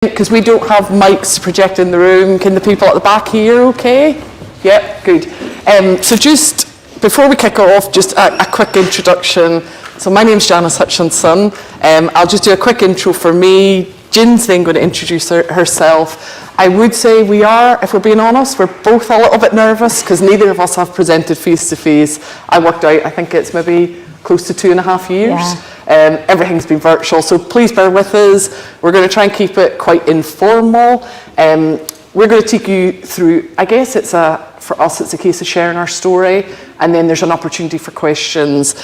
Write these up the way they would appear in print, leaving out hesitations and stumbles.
Because we don't have mics projected in the room, can the people at the back hear okay? Yep, good. So just before we kick off, just a quick introduction. So my name's Janice Hutchinson. I'll just do a quick intro for me. Gin's then going to introduce herself. I would say we are, if we're being honest, we're both a little bit nervous because neither of us have presented face to face. I worked out, I think it's maybe close to 2.5 years. Yeah. Everything's been virtual, so please bear with us. We're going to try and keep it quite informal. We're going to take you through, I guess for us it's a case of sharing our story, and then there's an opportunity for questions.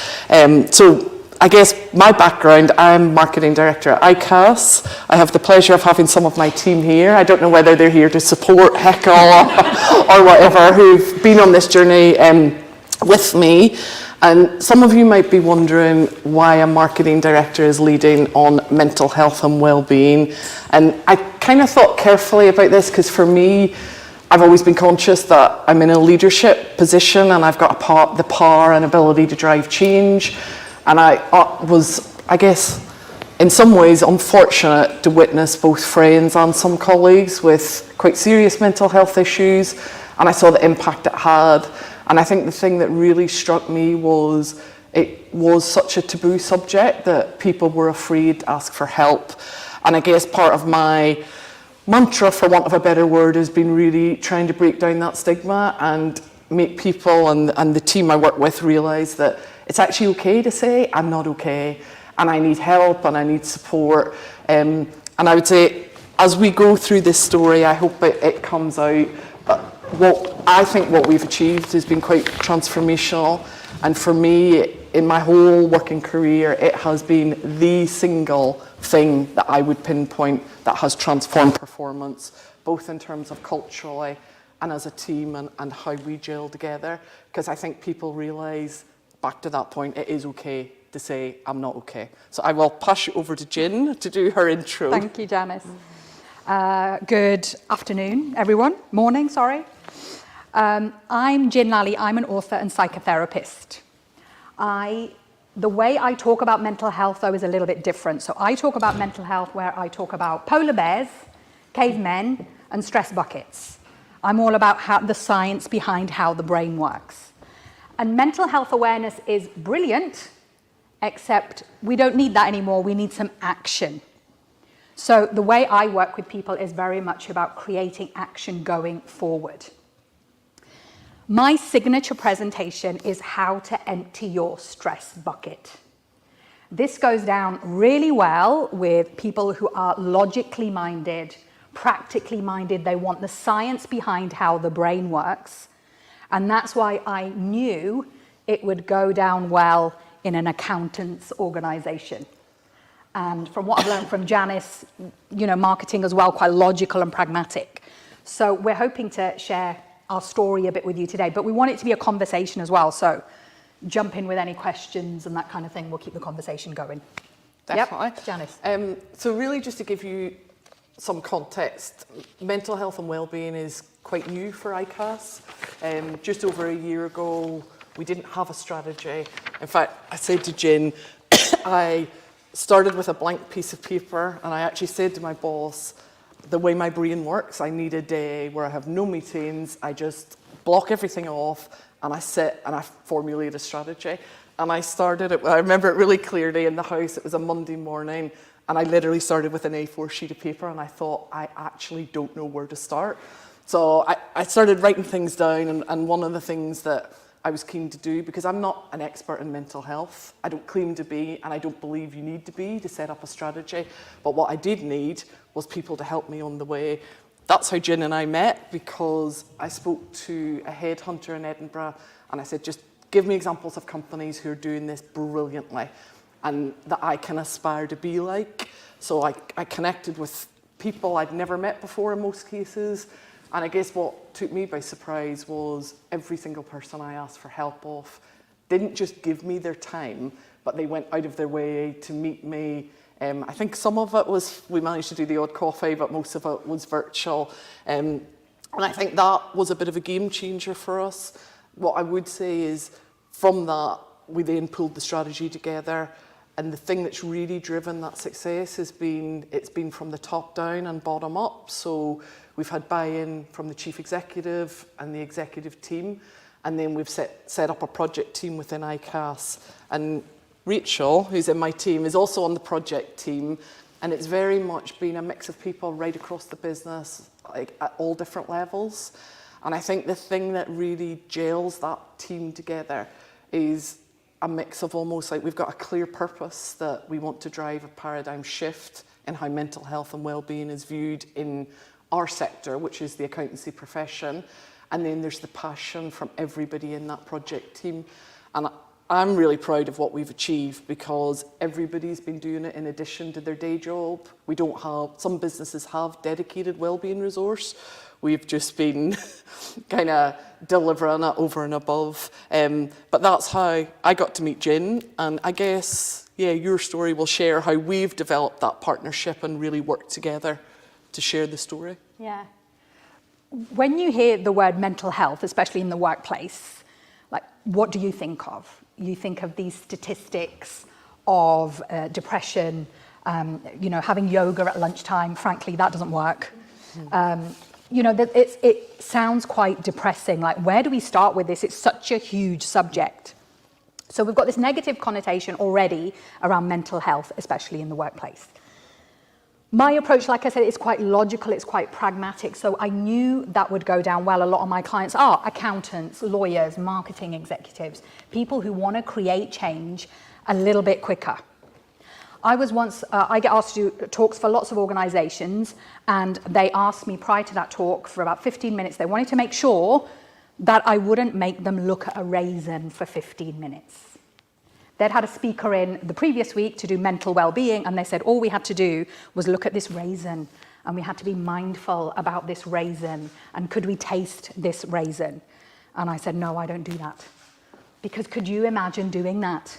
So I guess my background, I'm Marketing Director at ICAS. I have the pleasure of having some of my team here. I don't know whether they're here to support Heckle or whatever, who've been on this journey with me. And some of you might be wondering why a marketing director is leading on mental health and well-being. And I kind of thought carefully about this because for me, I've always been conscious that I'm in a leadership position and I've got the power and ability to drive change. And I was, I guess, in some ways unfortunate to witness both friends and some colleagues with quite serious mental health issues. And I saw the impact it had. And I think the thing that really struck me was it was such a taboo subject that people were afraid to ask for help. And I guess part of my mantra, for want of a better word, has been really trying to break down that stigma and make people and the team I work with realise that it's actually okay to say, I'm not okay, and I need help and I need support. And I would say, as we go through this story, I hope it comes out. What we've achieved has been quite transformational, and for me, in my whole working career, it has been the single thing that I would pinpoint that has transformed performance, both in terms of culturally and as a team and how we gel together, because I think people realise, back to that point, it is okay to say, I'm not okay. So I will pass you over to Gin to do her intro. Thank you, Janice. Good afternoon, everyone. Morning, sorry. I'm Lalli. I'm an author and psychotherapist. The way I talk about mental health, though, is a little bit different. So I talk about mental health where I talk about polar bears, cavemen, and stress buckets. I'm all about the science behind how the brain works. And mental health awareness is brilliant, except we don't need that anymore. We need some action. So the way I work with people is very much about creating action going forward. My signature presentation is how to empty your stress bucket. This goes down really well with people who are logically minded, practically minded. They want the science behind how the brain works. And that's why I knew it would go down well in an accountant's organization. And from what I've learned from Janice, marketing as well, quite logical and pragmatic. So we're hoping to share our story a bit with you today, but we want it to be a conversation as well. So jump in with any questions and that kind of thing. We'll keep the conversation going. Definitely. Yep, Janice. So really just to give you some context, mental health and wellbeing is quite new for ICAS. Just over a year ago, we didn't have a strategy. In fact, I said to Jen, I started with a blank piece of paper, and I actually said to my boss, the way my brain works, I need a day where I have no meetings, I just block everything off, and I sit and I formulate a strategy. And I started it, I remember it really clearly in the house, it was a Monday morning, and I literally started with an A4 sheet of paper, and I thought, I actually don't know where to start. So I started writing things down, and one of the things that I was keen to do, because I'm not an expert in mental health, I don't claim to be, and I don't believe you need to be to set up a strategy, but what I did need was people to help me on the way. That's how Jen and I met, because I spoke to a headhunter in Edinburgh, and I said, just give me examples of companies who are doing this brilliantly, and that I can aspire to be like. So I connected with people I'd never met before in most cases. And I guess what took me by surprise was every single person I asked for help of didn't just give me their time, but they went out of their way to meet me. I think some of it was, we managed to do the odd coffee, but most of it was virtual. And I think that was a bit of a game changer for us. What I would say is, from that, we then pulled the strategy together. And the thing that's really driven that success has it's been from the top down and bottom up. So we've had buy-in from the chief executive and the executive team, and then we've set up a project team within ICAS. And Rachel, who's in my team, is also on the project team, and it's very much been a mix of people right across the business, like at all different levels. And I think the thing that really gels that team together is a mix of almost like we've got a clear purpose that we want to drive a paradigm shift in how mental health and well-being is viewed in our sector, which is the accountancy profession. And then there's the passion from everybody in that project team. And I'm really proud of what we've achieved because everybody's been doing it in addition to their day job. We don't have, some businesses have dedicated wellbeing resource. We've just been kind of delivering it over and above. But that's how I got to meet Jen. And I guess, yeah, your story will share how we've developed that partnership and really worked together to share the story. Yeah. When you hear the word mental health, especially in the workplace, like, what do you think of? You think of these statistics of depression, having yoga at lunchtime. Frankly, that doesn't work. It sounds quite depressing. Like, where do we start with this? It's such a huge subject. So we've got this negative connotation already around mental health, especially in the workplace. My approach, like I said, is quite logical, it's quite pragmatic. So I knew that would go down well. A lot of my clients are accountants, lawyers, marketing executives, people who want to create change a little bit quicker. I get asked to do talks for lots of organizations, and they asked me prior to that talk for about 15 minutes. They wanted to make sure that I wouldn't make them look at a raisin for 15 minutes. They'd had a speaker in the previous week to do mental well-being, and they said all we had to do was look at this raisin, and we had to be mindful about this raisin, and could we taste this raisin? And I said, no, I don't do that. Because could you imagine doing that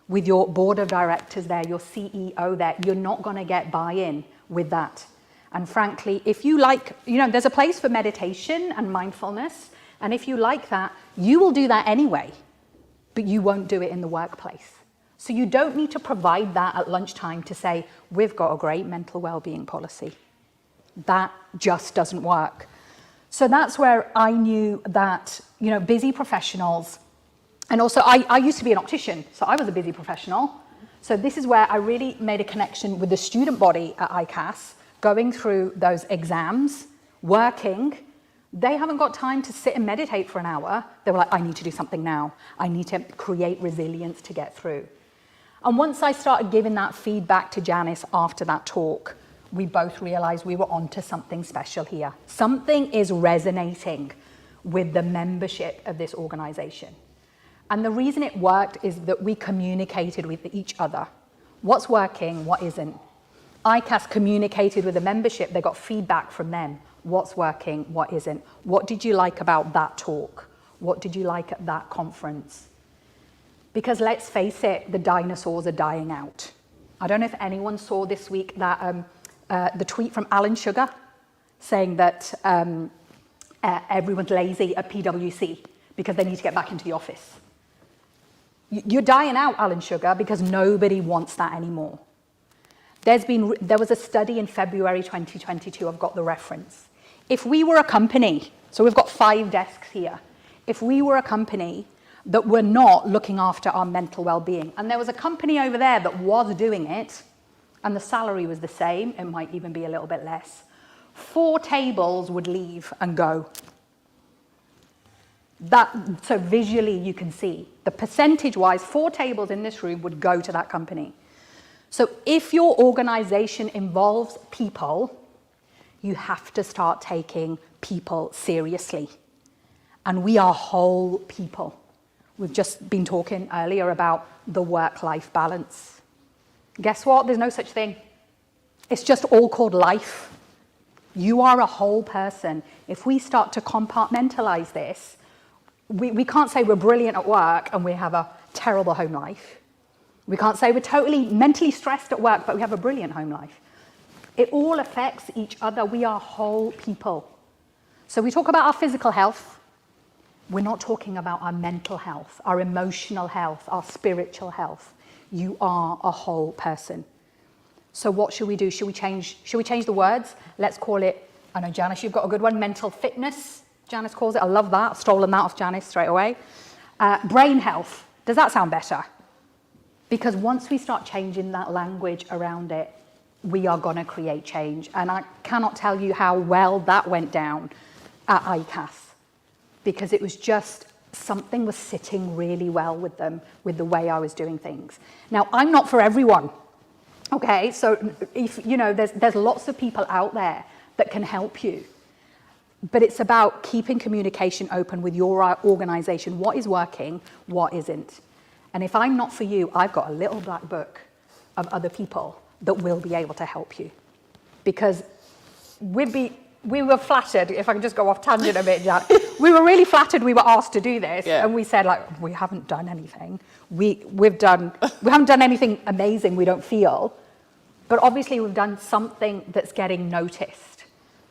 with your board of directors there, your CEO there? You're not going to get buy-in with that. And frankly, if you like, there's a place for meditation and mindfulness, and if you like that, you will do that anyway. But you won't do it in the workplace. So you don't need to provide that at lunchtime to say, we've got a great mental well-being policy. That just doesn't work. So that's where I knew that, busy professionals, and also I used to be an optician, so I was a busy professional. So this is where I really made a connection with the student body at ICAS, going through those exams, working. They haven't got time to sit and meditate for an hour. They were like, I need to do something now. I need to create resilience to get through. And once I started giving that feedback to Janice after that talk, we both realized we were onto something special here. Something is resonating with the membership of this organization. And the reason it worked is that we communicated with each other. What's working, what isn't. ICAS communicated with the membership, they got feedback from them. What's working, what isn't. What did you like about that talk? What did you like at that conference? Because let's face it, the dinosaurs are dying out. I don't know if anyone saw this week that the tweet from Alan Sugar saying that everyone's lazy at PwC because they need to get back into the office. You're dying out, Alan Sugar, because nobody wants that anymore. There was a study in February 2022, I've got the reference. If we were a company, so we've got 5 desks here, if we were a company that were not looking after our mental well-being, and there was a company over there that was doing it, and the salary was the same, it might even be a little bit less, 4 tables would leave and go. So visually you can see, the percentage-wise, 4 tables in this room would go to that company. So if your organization involves people, you have to start taking people seriously. And we are whole people. We've just been talking earlier about the work-life balance. Guess what? There's no such thing. It's just all called life. You are a whole person. If we start to compartmentalize this, we can't say we're brilliant at work and we have a terrible home life. We can't say we're totally mentally stressed at work, but we have a brilliant home life. It all affects each other. We are whole people. So we talk about our physical health. We're not talking about our mental health, our emotional health, our spiritual health. You are a whole person. So what should we do? Should we change the words? Let's call it, I know Janice, you've got a good one, mental fitness. Janice calls it, I love that. I've stolen that off Janice straight away. Brain health, does that sound better? Because once we start changing that language around it, we are going to create change. And I cannot tell you how well that went down at ICAS, because it was just something was sitting really well with them, with the way I was doing things. Now, I'm not for everyone, okay? So, if you know, there's lots of people out there that can help you. But it's about keeping communication open with your organization. What is working, what isn't. And if I'm not for you, I've got a little black book of other people that will be able to help you. Because we were flattered, if I can just go off tangent a bit, Jan, we were really flattered we were asked to do this. Yeah. And we said, like, we haven't done anything. We haven't done anything amazing, we don't feel. But obviously we've done something that's getting noticed.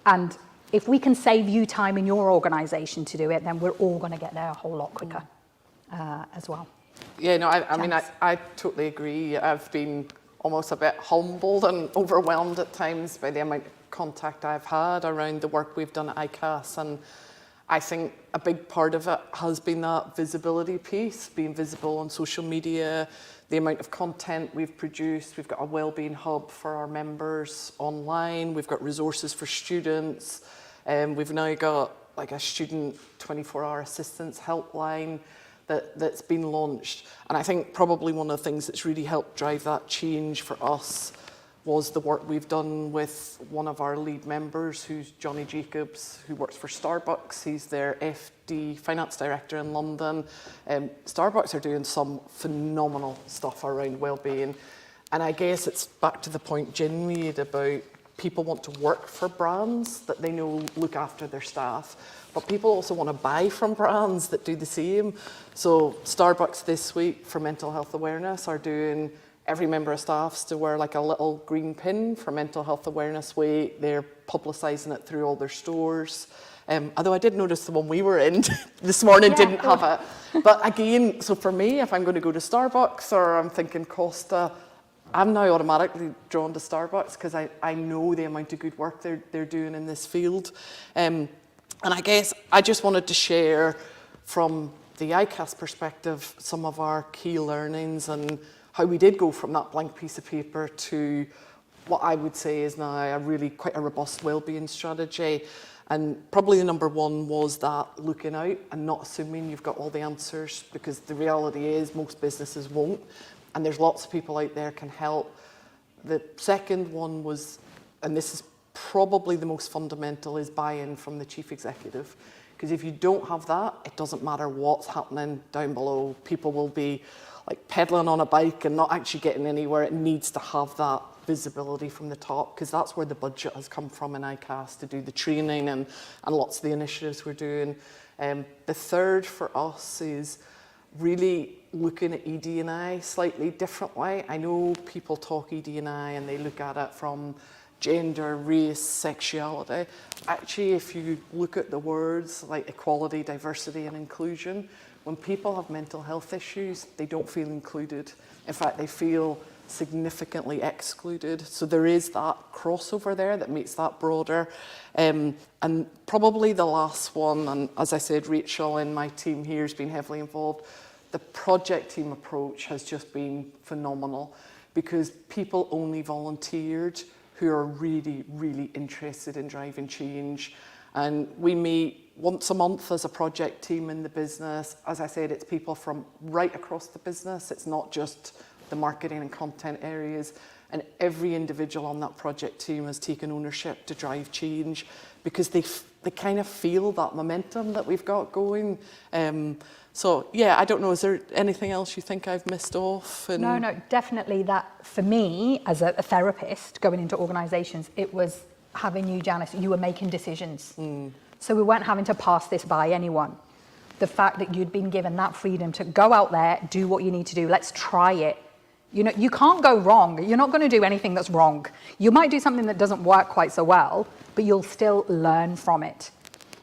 And if we can save you time in your organisation to do it, then we're all going to get there a whole lot quicker as well. Yeah, no, I mean, I totally agree. I've been almost a bit humbled and overwhelmed at times by the amount of contact I've had around the work we've done at ICAS. And I think a big part of it has been that visibility piece, being visible on social media, the amount of content we've produced. We've got a wellbeing hub for our members online. We've got resources for students. We've now got like a student 24-hour assistance helpline that's been launched. And I think probably one of the things that's really helped drive that change for us was the work we've done with one of our lead members, who's Johnny Jacobs, who works for Starbucks. He's their FD, finance director in London. Starbucks are doing some phenomenal stuff around wellbeing. And I guess it's back to the point Jen made about people want to work for brands that they know look after their staff. But people also want to buy from brands that do the same. So Starbucks this week for mental health awareness are doing every member of staff's to wear like a little green pin for Mental Health Awareness Week. They're publicising it through all their stores. Although I did notice the one we were in this morning didn't have it. But again, so for me, if I'm going to go to Starbucks or I'm thinking Costa, I'm now automatically drawn to Starbucks because I know the amount of good work they're doing in this field. And I guess I just wanted to share from the ICAS perspective some of our key learnings and how we did go from that blank piece of paper to what I would say is now a really quite a robust wellbeing strategy. And probably the number one was that looking out and not assuming you've got all the answers, because the reality is most businesses won't, and there's lots of people out there can help. The second one was, and this is probably the most fundamental, is buy-in from the chief executive. Because if you don't have that, it doesn't matter what's happening down below. People will be like pedaling on a bike and not actually getting anywhere. It needs to have that visibility from the top, because that's where the budget has come from in ICAS to do the training and lots of the initiatives we're doing. The third for us is really looking at ED&I slightly differently. I know people talk ED&I and they look at it from gender, race, sexuality. Actually, if you look at the words like equality, diversity and inclusion, when people have mental health issues, they don't feel included. In fact, they feel significantly excluded. So there is that crossover there that makes that broader. And probably the last one, and as I said, Rachel and my team here has been heavily involved. The project team approach has just been phenomenal, because people only volunteered who are really, really interested in driving change. And we meet once a month as a project team in the business. As I said, it's people from right across the business. It's not just the marketing and content areas. And every individual on that project team has taken ownership to drive change, because they kind of feel that momentum that we've got going. So yeah, I don't know, is there anything else you think I've missed off? No, definitely that for me as a therapist going into organisations, it was having you, Janice, you were making decisions. So we weren't having to pass this by anyone. The fact that you'd been given that freedom to go out there, do what you need to do, let's try it. You know, you can't go wrong. You're not going to do anything that's wrong. You might do something that doesn't work quite so well, but you'll still learn from it.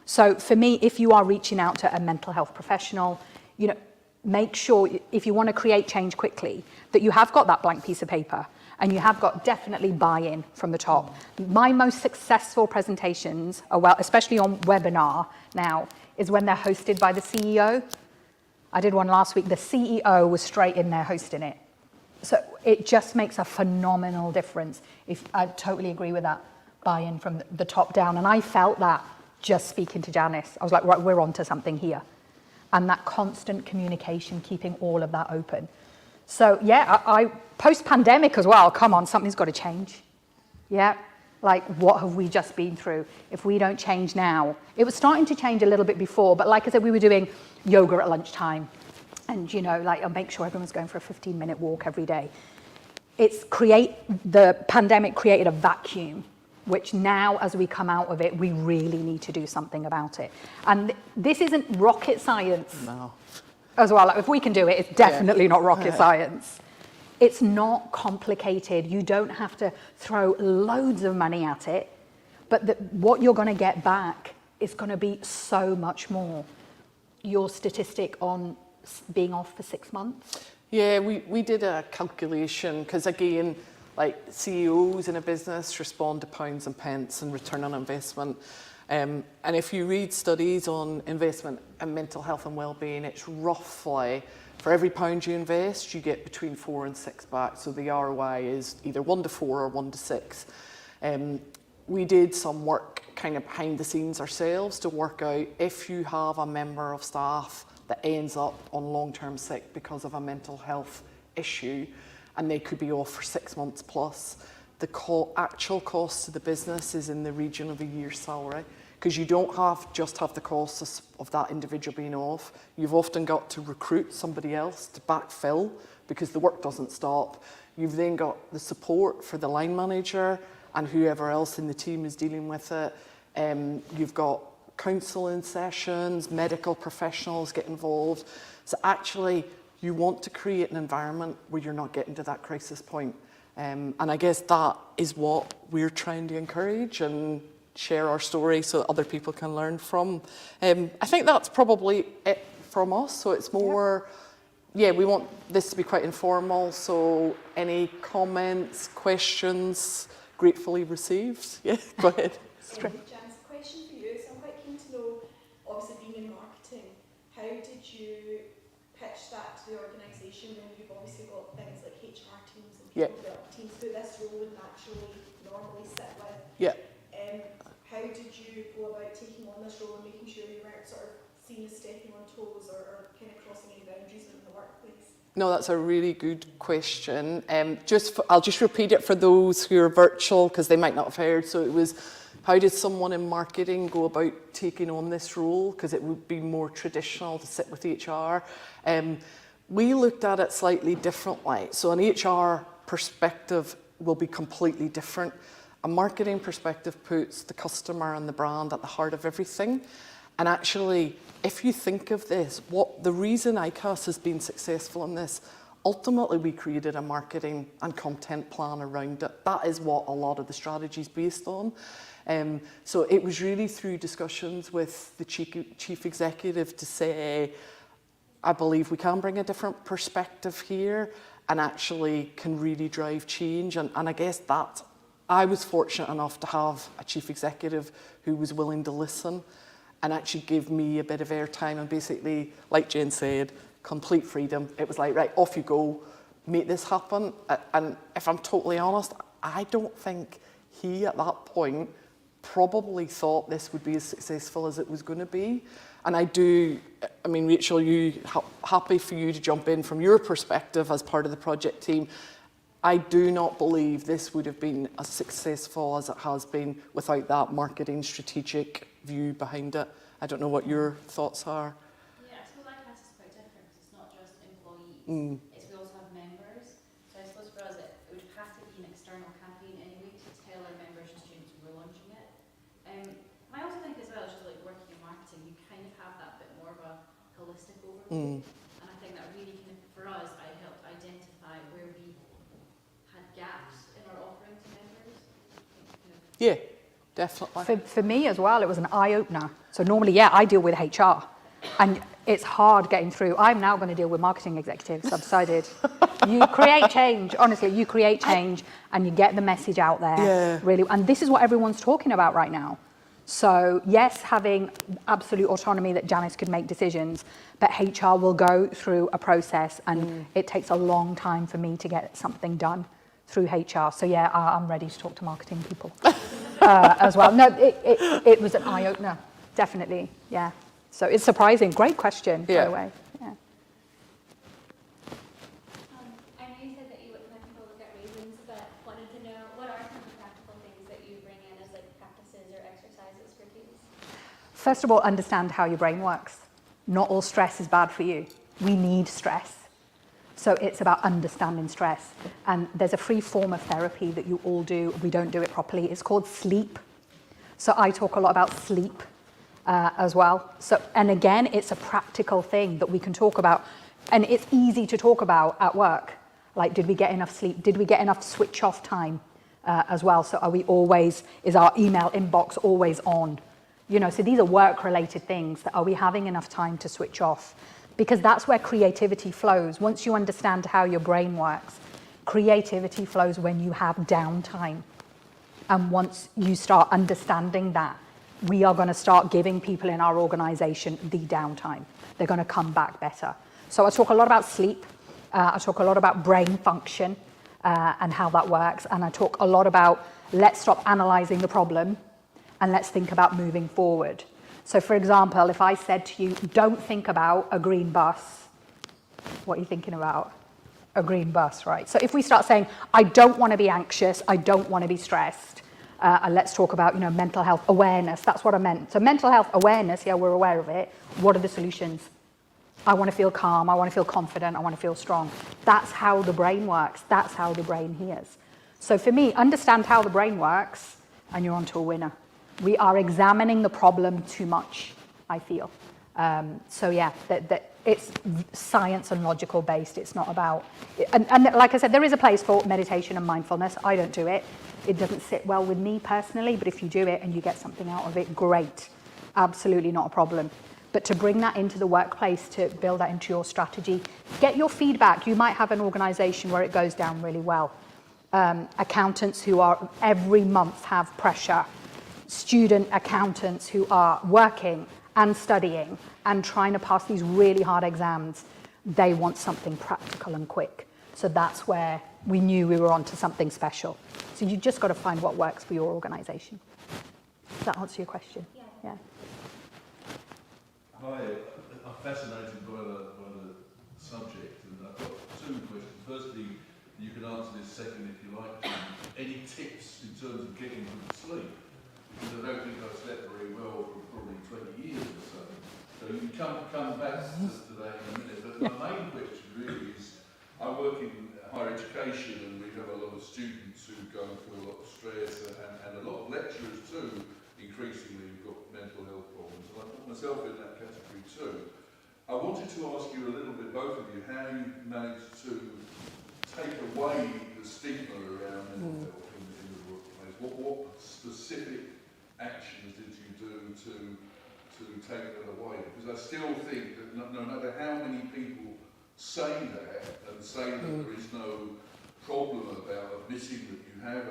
So for me, if you are reaching out to a mental health professional, you know, make sure if you want to create change quickly, that you have got that blank piece of paper and you have got definitely buy-in from the top. My most successful presentations are, well, especially on webinar now, is when they're hosted by the CEO. I did one last week. The CEO was straight in there hosting it. So it just makes a phenomenal difference. I totally agree with that, buy-in from the top down. And I felt that just speaking to Janice. I was like, right, we're onto something here. And that constant communication, keeping all of that open. So yeah, I post-pandemic as well, come on, something's got to change. Yeah, like what have we just been through? If we don't change now, it was starting to change a little bit before, but like I said, we were doing yoga at lunchtime and, you know, like I'll make sure everyone's going for a 15-minute walk every day. The pandemic created a vacuum, which now as we come out of it, we really need to do something about it. And this isn't rocket science. No. As well, like if we can do it, it's definitely not rocket science. It's not complicated. You don't have to throw loads of money at it, but what you're going to get back is going to be so much more. Your statistic on being off for 6 months? Yeah, we did a calculation because again, like CEOs in a business respond to pounds and pence and return on investment. And if you read studies on investment and mental health and well-being, it's roughly, for every pound you invest, you get between 4 and 6 back. So the ROI is either 1 to 4 or 1 to 6. We did some work kind of behind the scenes ourselves to work out if you have a member of staff that ends up on long-term sick because of a mental health issue, and they could be off for 6 months plus, the actual cost to the business is in the region of a year's salary, because you don't just have the costs of that individual being off. You've often got to recruit somebody else to backfill because the work doesn't stop. You've then got the support for the line manager and whoever else in the team is dealing with it. You've got counselling sessions, medical professionals get involved. So actually, you want to create an environment where you're not getting to that crisis point. And I guess that is what we're trying to encourage and share our story so that other people can learn from. I think that's probably it from us. So it's more, we want this to be quite informal. So any comments, questions, gratefully received. Yeah, go ahead. Janice, question for you. So I'm quite keen to know, obviously being in marketing, how did you pitch that to the organisation when you've obviously got things like HR teams and people teams who this role would naturally normally sit with? Yeah. How did you go about taking on this role and making sure you weren't sort of seen as stepping on toes or kind of crossing any boundaries in the workplace? No, that's a really good question. I'll just repeat it for those who are virtual because they might not have heard. So it was, how did someone in marketing go about taking on this role? Because it would be more traditional to sit with HR. We looked at it slightly differently. So an HR perspective will be completely different. A marketing perspective puts the customer and the brand at the heart of everything. And actually, if you think of this, the reason ICAS has been successful in this, ultimately we created a marketing and content plan around it. That is what a lot of the strategy is based on. So it was really through discussions with the chief executive to say, I believe we can bring a different perspective here and actually can really drive change. And I guess that I was fortunate enough to have a chief executive who was willing to listen and actually give me a bit of airtime and basically, like Jen said, complete freedom. It was like, right, off you go, make this happen. And if I'm totally honest, I don't think he at that point probably thought this would be as successful as it was going to be. And I mean, Rachel, happy for you to jump in from your perspective as part of the project team. I do not believe this would have been as successful as it has been without that marketing strategic view behind it. I don't know what your thoughts are. Yeah, I suppose ICAS is quite different because it's not just employees, it's we also have members. So I suppose for us it would have to be an external campaign anyway to tell our members and students we're launching it. I also think as well, just like working in marketing, you kind of have that bit more of a holistic overview. And I think that really kind of, for us, I helped identify where we had gaps in our offering to members. Yeah, definitely. For me as well, it was an eye-opener. So normally, I deal with HR. And it's hard getting through. I'm now going to deal with marketing executives. I've decided. You create change. Honestly, you create change and you get the message out there. Yeah. Really. And this is what everyone's talking about right now. So yes, having absolute autonomy that Janice could make decisions, but HR will go through a process and it takes a long time for me to get something done through HR. So yeah, I'm ready to talk to marketing people as well. No, it was an eye-opener, definitely, yeah. So it's surprising. Great question, by the way. Yeah. I know you said that you wouldn't let people look at reasons, but wanted to know what are some of the practical things that you bring in as like practices or exercises for teams? First of all, understand how your brain works. Not all stress is bad for you. We need stress. So it's about understanding stress. And there's a free form of therapy that you all do. We don't do it properly. It's called sleep. So I talk a lot about sleep as well. So, and again, it's a practical thing that we can talk about. And it's easy to talk about at work. Like, did we get enough sleep? Did we get enough switch off time as well? So are we always, is our email inbox always on? You know, so these are work-related things. That are we having enough time to switch off? Because that's where creativity flows. Once you understand how your brain works, creativity flows when you have downtime. And once you start understanding that, we are going to start giving people in our organization the downtime. They're going to come back better. So I talk a lot about sleep. I talk a lot about brain function and how that works. And I talk a lot about let's stop analyzing the problem and let's think about moving forward. So for example, if I said to you, don't think about a green bus, what are you thinking about? A green bus, right? So if we start saying, I don't want to be anxious, I don't want to be stressed, and let's talk about, you know, mental health awareness, that's what I meant. So mental health awareness, yeah, we're aware of it. What are the solutions? I want to feel calm, I want to feel confident, I want to feel strong. That's how the brain works, that's how the brain hears. So for me, understand how the brain works, and you're onto a winner. We are examining the problem too much, I feel. So yeah, that it's science and logical based. It's not about, and like I said, there is a place for meditation and mindfulness. I don't do it. It doesn't sit well with me personally, but if you do it and you get something out of it, great. Absolutely not a problem. But to bring that into the workplace, to build that into your strategy, get your feedback. You might have an organization where it goes down really well. Accountants who are every month have pressure. Student accountants who are working and studying and trying to pass these really hard exams, they want something practical and quick. So that's where we knew we were onto something special. So you just got to find what works for your organisation. Does that answer your question? Yeah. Hi, I'm fascinated by the subject, and I've got two questions. Firstly, you can answer this second if you like. Any tips in terms of getting good sleep? Because I don't think I've slept very well for probably 20 years or so. So you can come back to that in a minute. But my main question really is, I work in higher education and we have a lot of students who go through a lot of stress and a lot of lecturers too, increasingly who've got mental health problems. And I put myself in that category too. I wanted to ask you a little bit, both of you, how you managed to take away the stigma around mental health in the workplace. What specific actions did you do to take that away? Because I still think that no matter how many people say that and say that there is no problem about admitting that you have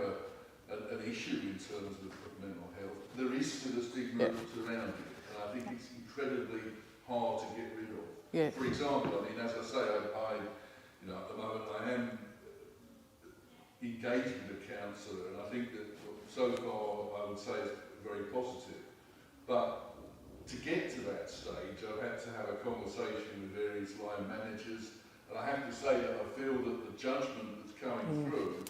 an issue in terms of mental health, there is still a stigma around it, and I think it's incredibly hard to get rid of. Yeah. For example, I mean, as I say, I you know, at the moment I am engaged with a counsellor, and I think that so far I would say it's very positive. But to get to that stage, I've had to have a conversation with various line managers, and I have to say that I feel that the judgment that's coming through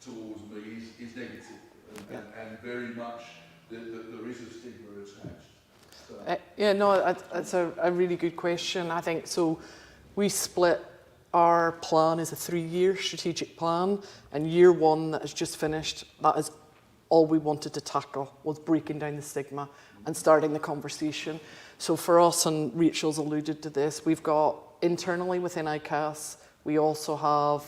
towards me is negative, and very much that there is a stigma attached. So. That's a really good question. I think so. We split our plan as a 3-year strategic plan, and year 1 that has just finished, that is all we wanted to tackle, was breaking down the stigma and starting the conversation. So for us, and Rachel's alluded to this, we've got internally within ICAS, we also have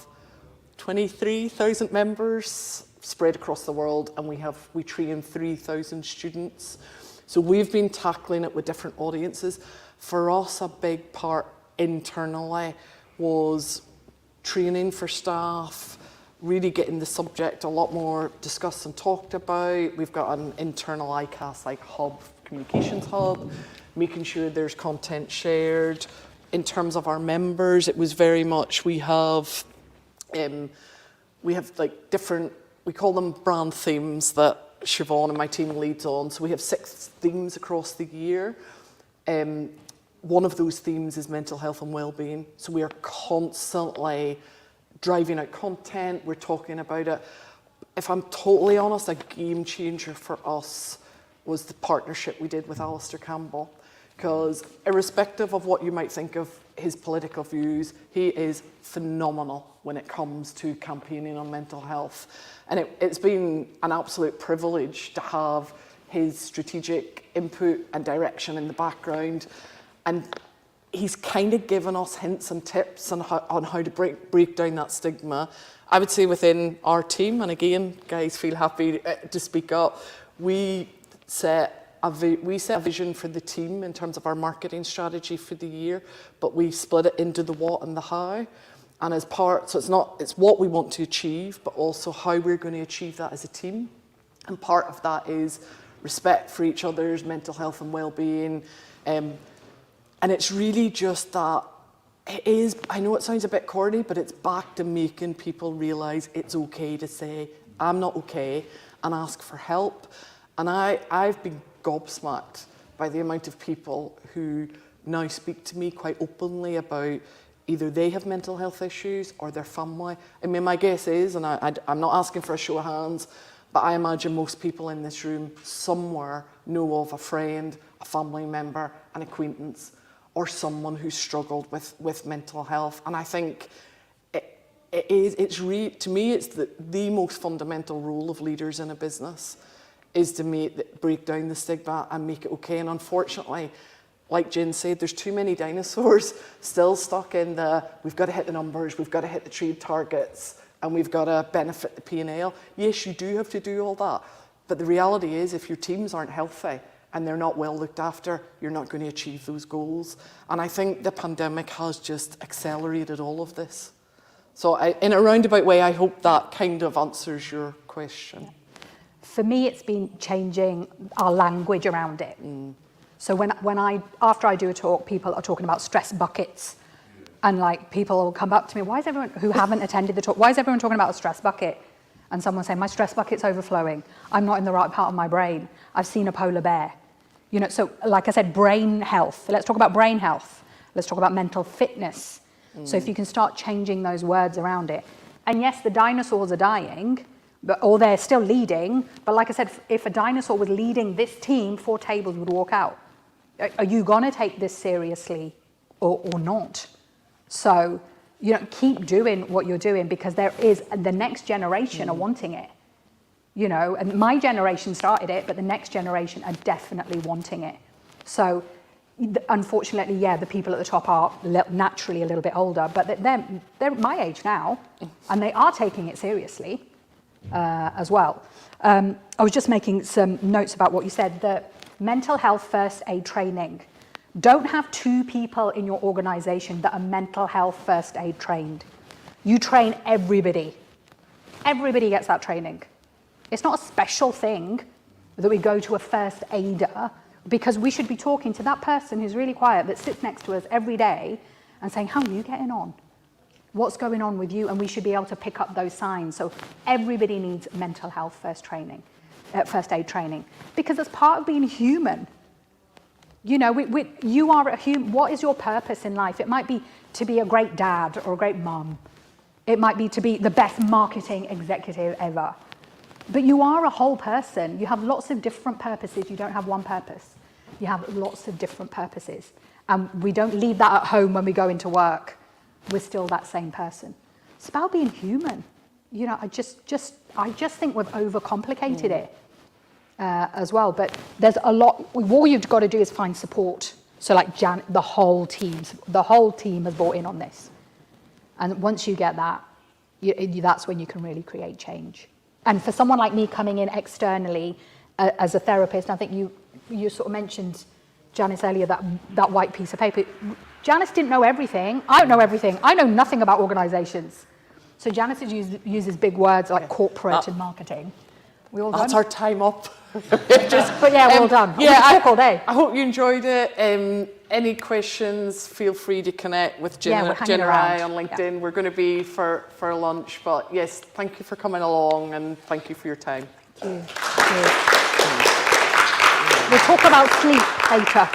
23,000 members spread across the world, and we train 3,000 students. So we've been tackling it with different audiences. For us, a big part internally was training for staff, really getting the subject a lot more discussed and talked about. We've got an internal ICAS like hub, communications hub, making sure there's content shared. In terms of our members, it was very much, we have like different, we call them brand themes that Siobhan and my team leads on. So we have 6 themes across the year. One of those themes is mental health and wellbeing. So we are constantly driving out content, we're talking about it. If I'm totally honest, a game changer for us was the partnership we did with Alistair Campbell. Because irrespective of what you might think of his political views, he is phenomenal when it comes to campaigning on mental health. And it's been an absolute privilege to have his strategic input and direction in the background. And he's kind of given us hints and tips on how to break down that stigma. I would say within our team, and again, guys feel happy to speak up, we set a vision for the team in terms of our marketing strategy for the year, but we split it into the what and the how. And as part, so it's what we want to achieve, but also how we're going to achieve that as a team. And part of that is respect for each other's mental health and well-being. And it's really just that it is, I know it sounds a bit corny, but it's back to making people realise it's okay to say, I'm not okay, and ask for help. And I've been gobsmacked by the amount of people who now speak to me quite openly about either they have mental health issues or their family. I mean, my guess is, and I'm not asking for a show of hands, but I imagine most people in this room somewhere know of a friend, a family member, an acquaintance, or someone who's struggled with mental health. And I think to me, it's the most fundamental role of leaders in a business is to break down the stigma and make it okay. And unfortunately, like Jen said, there's too many dinosaurs still stuck in we've got to hit the numbers, we've got to hit the trade targets, and we've got to benefit the P&L. Yes, you do have to do all that. But the reality is, if your teams aren't healthy and they're not well looked after, you're not going to achieve those goals. And I think the pandemic has just accelerated all of this. So in a roundabout way, I hope that kind of answers your question. Yeah. For me, it's been changing our language around it. So after I do a talk, people are talking about stress buckets. And like people will come up to me, why is everyone who haven't attended the talk, why is everyone talking about a stress bucket? And someone saying, my stress bucket's overflowing. I'm not in the right part of my brain. I've seen a polar bear. You know, so like I said, brain health. Let's talk about brain health. Let's talk about mental fitness. So if you can start changing those words around it. And yes, the dinosaurs are dying, or they're still leading. But like I said, if a dinosaur was leading this team, 4 tables would walk out. Are you going to take this seriously or not? So, you know, keep doing what you're doing, because there is the next generation are wanting it. You know, and my generation started it, but the next generation are definitely wanting it. So, unfortunately, yeah, the people at the top are naturally a little bit older, but they're my age now, and they are taking it seriously as well. I was just making some notes about what you said, the mental health first aid training. Don't have 2 people in your organization that are mental health first aid trained. You train everybody. Everybody gets that training. It's not a special thing that we go to a first aider, because we should be talking to that person who's really quiet that sits next to us every day and saying, how are you getting on? What's going on with you? And we should be able to pick up those signs. So everybody needs mental health first aid training, because as part of being human, you know, you are a human. What is your purpose in life? It might be to be a great dad or a great mum. It might be to be the best marketing executive ever. But you are a whole person. You have lots of different purposes. You don't have one purpose. You have lots of different purposes. And we don't leave that at home when we go into work. We're still that same person. It's about being human. You know, I just think we've overcomplicated it as well. But there's a lot. All you've got to do is find support. So like the whole team has bought in on this. And once you get that, that's when you can really create change. And for someone like me coming in externally as a therapist, I think you sort of mentioned Janice earlier, that white piece of paper. Janice didn't know everything. I don't know everything. I know nothing about organisations. So Janice uses big words like corporate and marketing. We all done? That's our time up. But yeah, well done. We could talk all day. I hope you enjoyed it. Any questions, feel free to connect with Jen we're hanging and I around. on LinkedIn. We're going to be for lunch. But yes, thank you for coming along and thank you for your time. Thank you. We'll talk about sleep later.